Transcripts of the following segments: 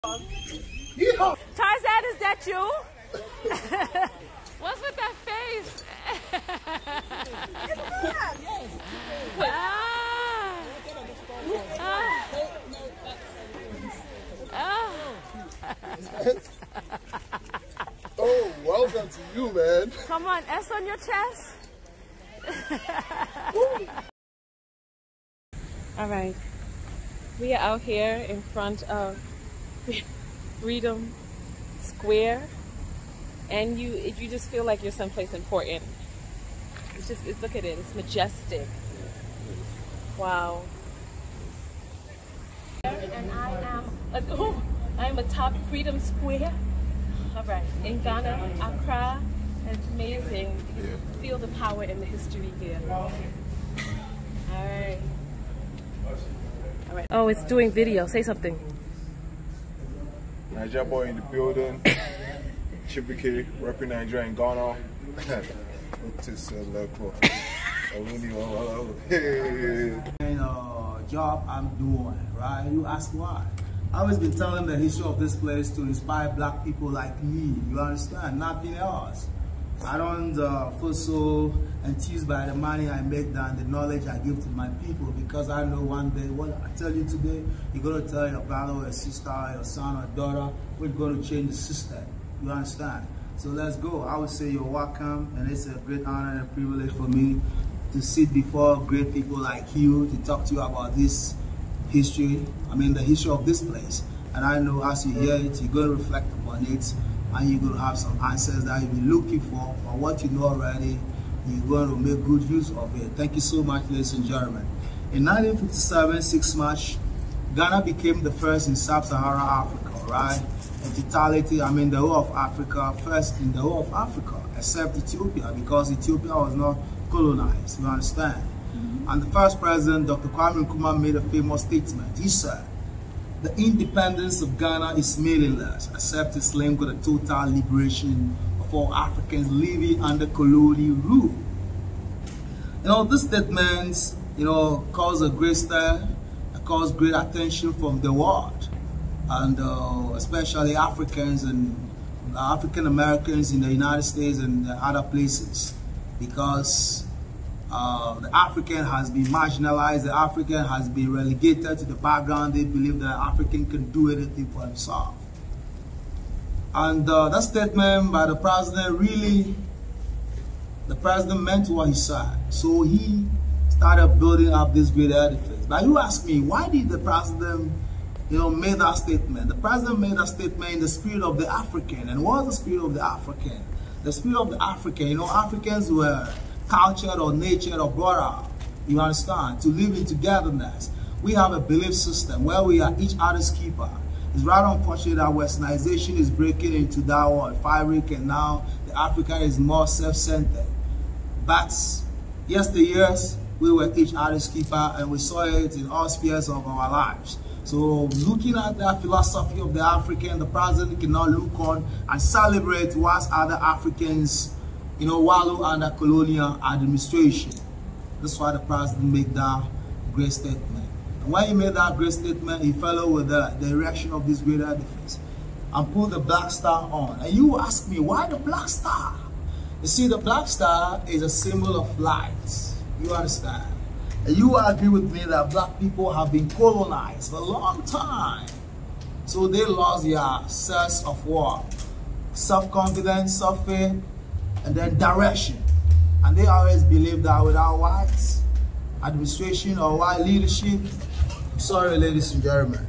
Tarzan, is that you? What's with that face? Oh, welcome to you, man. Come on, S on your chest. All right, we are out here in front of Freedom Square, and you just feel like you're someplace important. Look at it, it's majestic. Wow. And I am atop Freedom Square. All right, in Ghana, Accra. It's amazing. You can feel the power and the history here. All right. All right. Oh, it's doing video. Say something. Nigeria boy in the building. Chibuike, repping Nigeria in Ghana. Job I'm doing, right? You ask why. I've always been telling the history of this place to inspire black people like me. You understand? Nothing else. I don't feel so enthused by the money I make than the knowledge I give to my people, because I know one day what I tell you today, you're going to tell your brother or your sister or your son or daughter, we're going to change the system. You understand? So let's go. I would say you're welcome, and it's a great honor and a privilege for me to sit before great people like you to talk to you about this history. I mean, the history of this place. And I know as you hear it, you're going to reflect upon it, and you're going to have some answers that you'll be looking for, or what you know already, you're going to make good use of it. Thank you so much, ladies and gentlemen. In 1957, 6 March, Ghana became the first in Sub-Saharan Africa, right? In totality, I mean the whole of Africa, first in the whole of Africa, except Ethiopia, because Ethiopia was not colonized, you understand? And the first president, Dr. Kwame Nkrumah, made a famous statement. He said, "The independence of Ghana is meaningless except it's linked with the total liberation of all Africans living under colonial rule." You know, this statement, caused a great stir, caused great attention from the world, and especially Africans and African Americans in the United States and other places, because the African has been marginalized, the African has been relegated to the background. They believe that African can do anything for himself. And that statement by the president, really, the president meant what he said. So he started building up this great edifice. But you ask me, why did the president, make that statement? The president made that statement in the spirit of the African. And what was the spirit of the African? The spirit of the African, Africans were cultured or natured or brought up, you understand, to live in togetherness. We have a belief system where we are each other's keeper. It's rather unfortunate that westernization is breaking into that world fabric, and now the African is more self-centered. But yesteryears, we were each other's keeper, and we saw it in all spheres of our lives. So looking at that philosophy of the African, the president cannot look on and celebrate whilst other Africans wallow under colonial administration. That's why the president made that great statement. And when he made that great statement, he followed with the erection of this great edifice and put the black star on. And you ask me, why the black star? You see, the black star is a symbol of light. You understand? And you agree with me that black people have been colonized for a long time. So they lost their sense of what? Self-confidence, self-faith, and then direction. And they always believe that without white administration or white leadership, sorry ladies and gentlemen,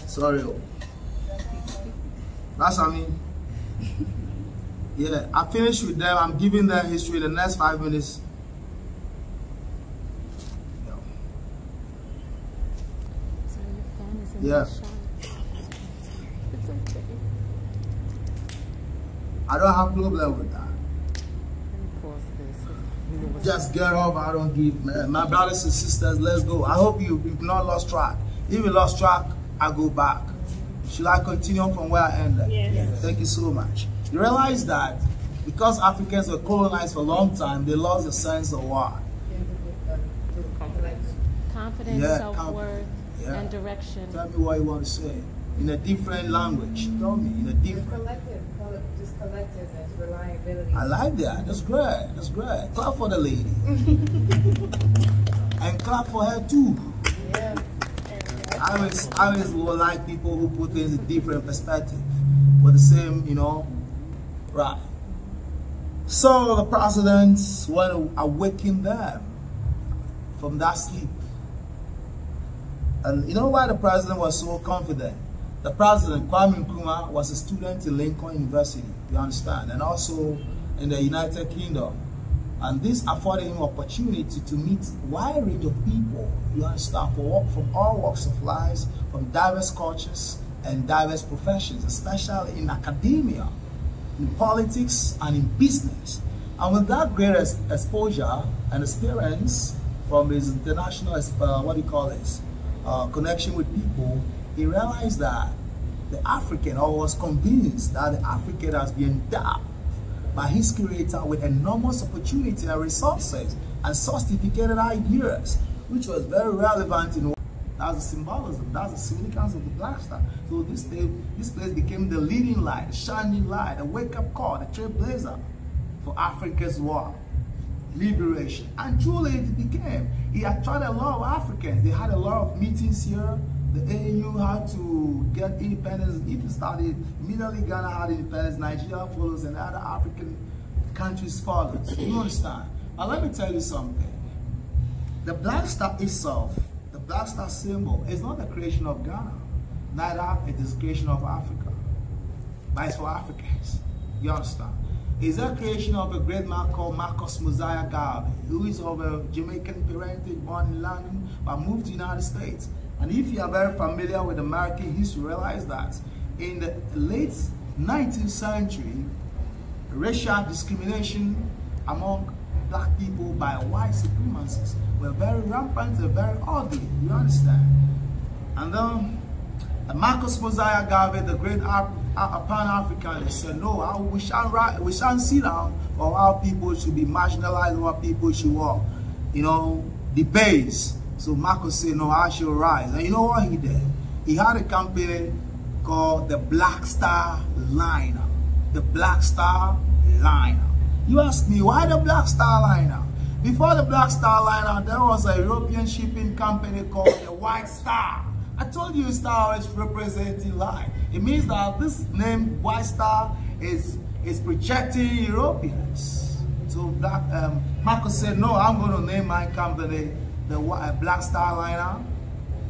sorry, that's what I mean. Yeah, I finished with them. I'm giving them history in the next 5 minutes. Yeah. I don't have problem with that. Just get off. I don't give, man. My brothers and sisters, let's go. I hope you've not lost track. If you lost track, I go back. Should I continue from where I ended? Yes. Thank you so much. You realize that because Africans were colonized for a long time, they lost a sense of what? Confidence, self-worth. and direction. Tell me what you want to say. In a different language. Tell me, in a different... Collective. Just collectiveness, reliability. I like that. That's great. That's great. Clap for the lady. And clap for her too. Yeah. I always would like people who put things in different perspective. With the same, you know, right. So the presidents want to awaken them from that sleep. And you know why the president was so confident? The president, Kwame Nkrumah, was a student in Lincoln University, you understand, and also in the United Kingdom. And this afforded him opportunity to meet a wide range of people, you understand, from all walks of life, from diverse cultures and diverse professions, especially in academia, in politics, and in business. And with that great exposure and experience from his international, connection with people, he realized that the African, or was convinced that the African has been endowed by his creator with enormous opportunity and resources and sophisticated ideas, which was very relevant in that's the symbolism, that's the significance of the Black Star. So this place became the leading light, the shining light, the wake-up call, the trailblazer for Africa's war, liberation. And truly it became. He attracted a lot of Africans. They had a lot of meetings here. The AU had to get independence. If it started, immediately Ghana had independence, Nigeria follows, and other African countries followed. You understand? But let me tell you something. The Black Star itself, the Black Star symbol, is not the creation of Ghana. Neither it is the creation of Africa. But it's for Africans. You understand? It's a creation of a great man called Marcus Mosiah Garvey, who is of a Jamaican parentage, born in London, but moved to the United States. And if you are very familiar with American history, realize that in the late 19th century, racial discrimination among black people by white supremacists were very rampant and very ugly, you understand? And then Marcus Mosiah Garvey, the great Pan-Africanist, said, no, we shan't sit down, or our people should be marginalized, or our people should walk, you know, debase. So Marcus said, no, I shall rise. And you know what he did? He had a company called the Black Star Liner. The Black Star Liner. You ask me, why the Black Star Liner? Before the Black Star Liner, there was a European shipping company called the White Star. I told you star is representing light. It means that this name White Star is projecting Europeans. So that Marcus said, no, I'm going to name my company the Black Star Liner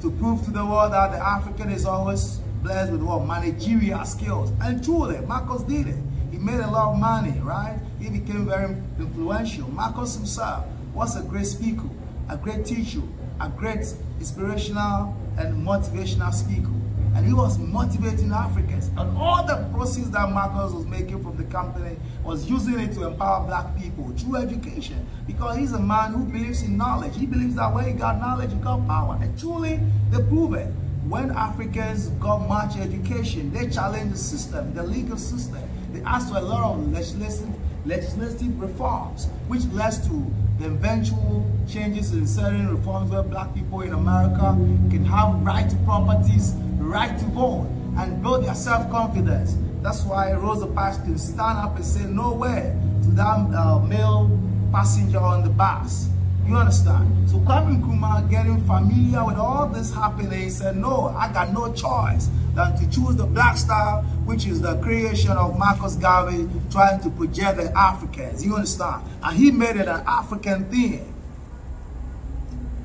to prove to the world that the African is always blessed with what? Managerial skills. And truly, Marcus did it. He made a lot of money, right? He became very influential. Marcus himself was a great speaker, a great teacher, a great inspirational and motivational speaker. And he was motivating Africans. And all the proceeds that Marcus was making from the company was using it to empower black people through education. Because he's a man who believes in knowledge. He believes that when you got knowledge, you got power. And truly, they prove it. When Africans got much education, they challenged the system, the legal system. They asked for a lot of legislative reforms, which led to the eventual changes in certain reforms where black people in America can have right to properties, right to vote, and build their self-confidence. That's why Rosa Parks can stand up and say no way to that male passenger on the bus. You understand? So Kwame Nkrumah, getting familiar with all this happening, he said, no, I got no choice than to choose the Black Star, which is the creation of Marcus Garvey, trying to project the Africans. You understand? And he made it an African thing.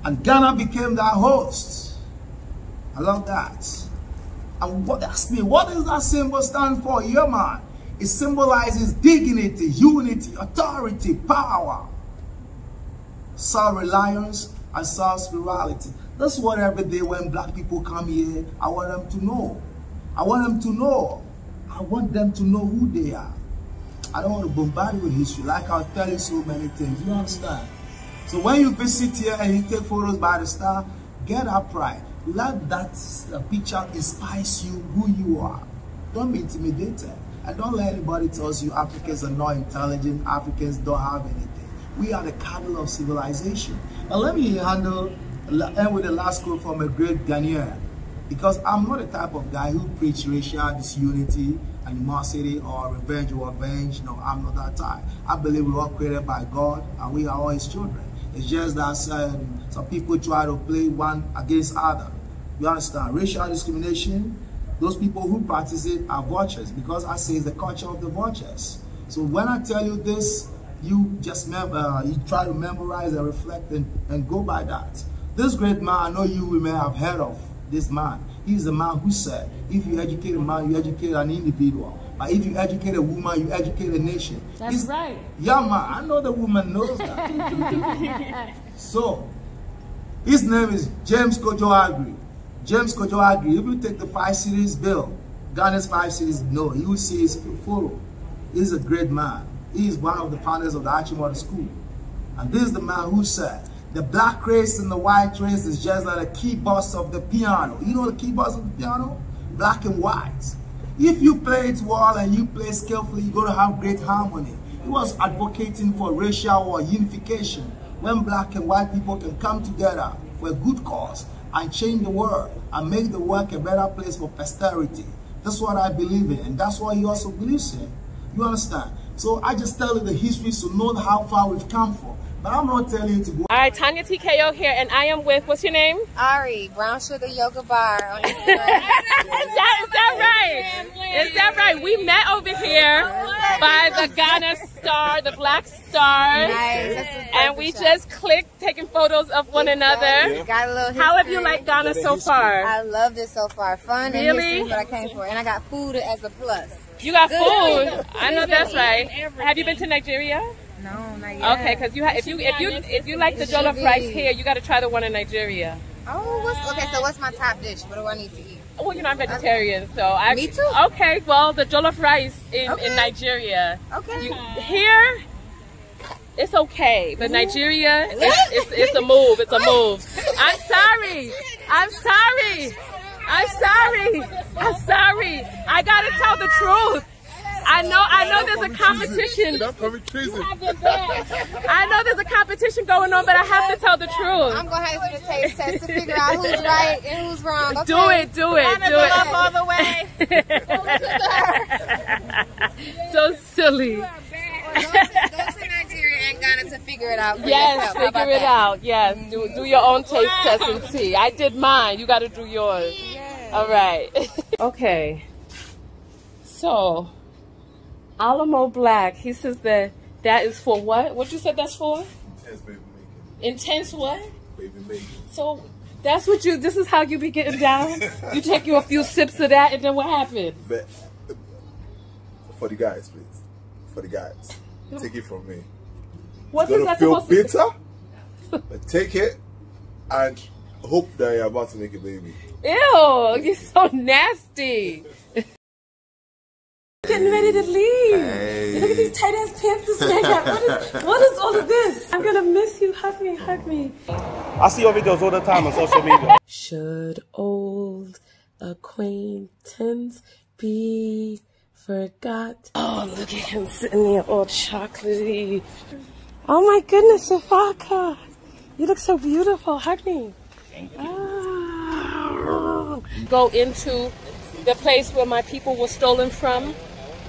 And Ghana became that host. I love that. And ask me, what does that symbol stand for? Yeah, man. It symbolizes dignity, unity, authority, power, self-reliance, and self-spirituality. That's what every day when black people come here, I want them to know. I want them to know. I want them to know who they are. I don't want to bombard you with history, like I'll tell you so many things. You understand? So when you visit here and you take photos by the star, get upright. Let that picture inspire you who you are. Don't be intimidated. And don't let anybody tell you Africans are not intelligent, Africans don't have anything. We are the capital of civilization. Now let me handle end with the last quote from a great Ghanaian. Because I'm not the type of guy who preach racial disunity, animosity, or revenge or avenge. No, I'm not that type. I believe we're all created by God and we are all His children. It's just that some people try to play one against other. You understand? Racial discrimination, those people who practice it are vultures, because I say it's the culture of the vultures. So when I tell you this, you just you try to memorize and reflect and go by that. This great man, I know you women have heard of this man. He's the man who said, if you educate a man, you educate an individual. But if you educate a woman, you educate a nation. That's right. Yeah, man, I know the woman knows that. So, his name is James Kojo Agri. James Kojo Agri, if you take the 5 cities bill, Ghana's 5 cities, no, you will see his photo. He's a great man. He is one of the founders of the Achimota School. And this is the man who said, the black race and the white race is just like the keyboards of the piano. You know the keyboards of the piano? Black and white. If you play it well and you play skillfully, you're going to have great harmony. He was advocating for racial or unification, when black and white people can come together for a good cause and change the world and make the world a better place for posterity. That's what I believe in, and that's what he also believes in. You understand? So I just tell you the history so know how far we've come from. But I'm not telling you to go. All right, Tonya TKO here, and I am with, what's your name? Ari, Brown Sugar Yoga Bar on Instagram. Is that right? Is that right? We met over here by the Ghana Star, the Black Star. Nice. And we just clicked, taking photos of one another. Got a little history. How have you liked Ghana so far? I loved it so far. Fun and Really? history, what I came for. And I got food as a plus. You got food. I know that's right. Have you been to Nigeria? No, not yet. Okay, because if you like the jollof rice here, you got to try the one in Nigeria. Oh, okay. So what's my top dish? What do I need to eat? Well, you know I'm vegetarian, so Me too. Okay, well the jollof rice in Nigeria. Okay. Here, it's okay, but Nigeria, it's a move. It's a move. I'm sorry. I'm sorry. I'm sorry. I'm sorry. I gotta tell the truth. I know there's a competition. That's probably treason. I know there's a competition going on, but I have to tell the truth. I'm gonna have to do a taste test to figure out who's right and who's wrong. Okay? Do it. All the way. So silly. Go to Nigeria and Ghana to figure it out. Yes, figure it out. Yes, do your own taste test and see. I did mine. You got to do yours. Yeah. All right. Okay. So, Alamo Black, he says that is for what? What you said that's for? Intense baby making. Intense what? Baby making. So, this is how you be getting down? You take a few sips of that and then what happens? But for the guys, please. For the guys. Take it from me. What You're is gonna that feel supposed to bitter, but take it and hope that you're about to make a baby. Ew, you're so nasty. Getting ready to leave. Hey. Look at these tight ass pants this man got. What is all of this? I'm gonna miss you. Hug me, hug me. I see your videos all the time on social media. Should old acquaintance be forgot? Oh, look at him sitting there all chocolatey. Oh my goodness, Safaka. You look so beautiful. Hug me. Oh. Go into the place where my people were stolen from.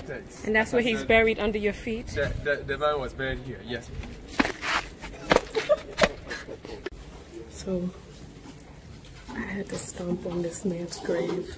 Thanks. And that's where he's buried under your feet. The man was buried here, yes. So I had to stomp on this man's grave.